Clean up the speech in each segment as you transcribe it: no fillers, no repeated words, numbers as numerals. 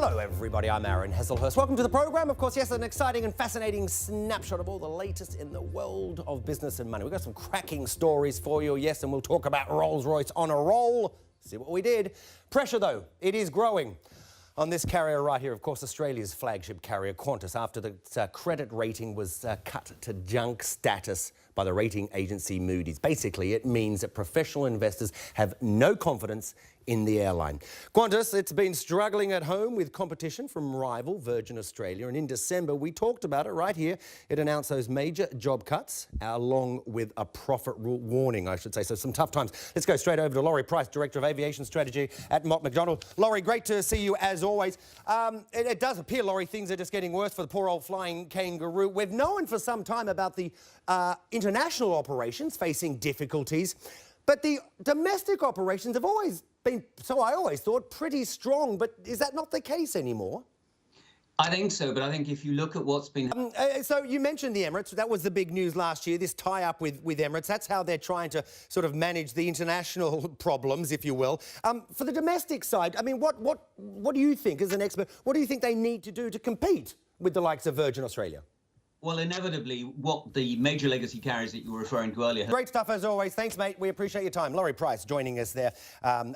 Hello everybody, I'm Aaron Hesselhurst. Welcome to the programme. Of course, yes, an exciting and fascinating snapshot of all the latest in the world of business and money. We've got some cracking stories for you, yes, and we'll talk about Rolls-Royce on a roll. See what we did. Pressure though, it is growing. On this carrier right here, of course, Australia's flagship carrier, Qantas, after the credit rating was cut to junk status by the rating agency Moody's. Basically, it means that professional investors have no confidence in the airline. Qantas, it's been struggling at home with competition from rival Virgin Australia, and in December we talked about it right here. It announced those major job cuts along with a profit warning, I should say. So some tough times. Let's go straight over to Laurie Price, Director of Aviation Strategy at Mott MacDonald. Laurie, great to see you as always. It does appear, Laurie, things are just getting worse for the poor old flying kangaroo. We've known for some time about the international operations facing difficulties, but the domestic operations have always been, so I always thought, pretty strong. But is that not the case anymore? I think so, but I think if you look at what's been... So you mentioned the Emirates. That was the big news last year, this tie-up with Emirates. That's how they're trying to sort of manage the international problems, if you will. For the domestic side, I mean, what do you think, as an expert, what do you think they need to do to compete with the likes of Virgin Australia? Well, inevitably, what the major legacy carriers that you were referring to earlier... Great stuff as always. Thanks, mate. We appreciate your time. Laurie Price joining us there,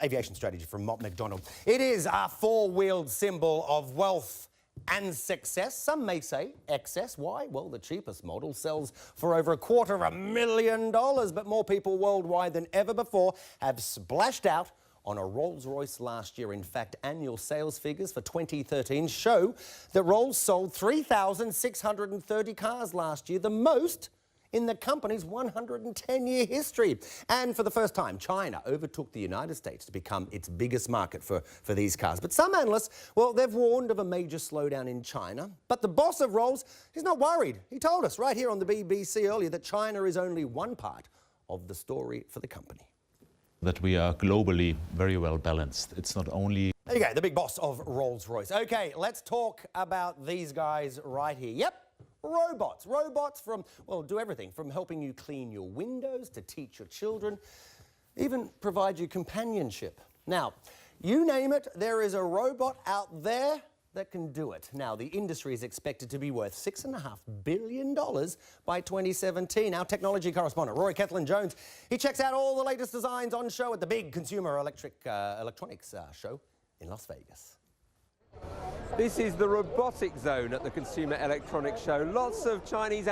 aviation strategy from Mott MacDonald. It is a four-wheeled symbol of wealth and success. Some may say excess. Why? Well, the cheapest model sells for over $250,000, but more people worldwide than ever before have splashed out on a Rolls-Royce last year. In fact, annual sales figures for 2013 show that Rolls sold 3,630 cars last year, the most in the company's 110-year history. And for the first time, China overtook the United States to become its biggest market for these cars. But some analysts, well, they've warned of a major slowdown in China. But the boss of Rolls, he's not worried. He told us right here on the BBC earlier that China is only one part of the story for the company. That we are globally very well balanced. It's not only... There you go, the big boss of Rolls-Royce. Okay, let's talk about these guys right here. Yep, robots. Robots from, well, do everything from helping you clean your windows to teach your children, even provide you companionship. Now, you name it, there is a robot out there that can do it. Now, the industry is expected to be worth $6.5 billion by 2017. Our technology correspondent, Rory Kethlin-Jones, he checks out all the latest designs on show at the big Consumer Electronics show in Las Vegas. This is the robotic zone at the Consumer Electronics Show. Lots of Chinese...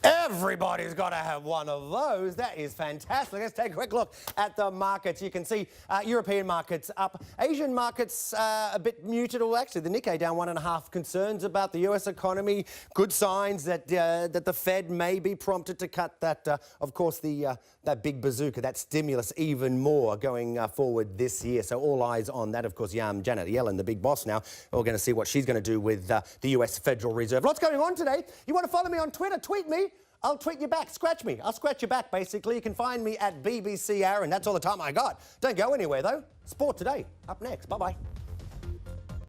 Everybody's got to have one of those. That is fantastic. Let's take a quick look at the markets. You can see European markets up. Asian markets a bit muted. Well, actually, the Nikkei down 1.5. Concerns about the US economy. Good signs that that the Fed may be prompted to cut that, of course, that big bazooka, that stimulus even more going forward this year. So all eyes on that. Of course, Janet Yellen, the big boss now. We're going to see what she's going to do with the US Federal Reserve. Lots going on today. You want to follow me on Twitter? Tweet me. I'll tweet you back. Scratch me. I'll scratch you back, basically. You can find me at BBC Aaron. That's all the time I got. Don't go anywhere, though. Sport Today, up next. Bye-bye.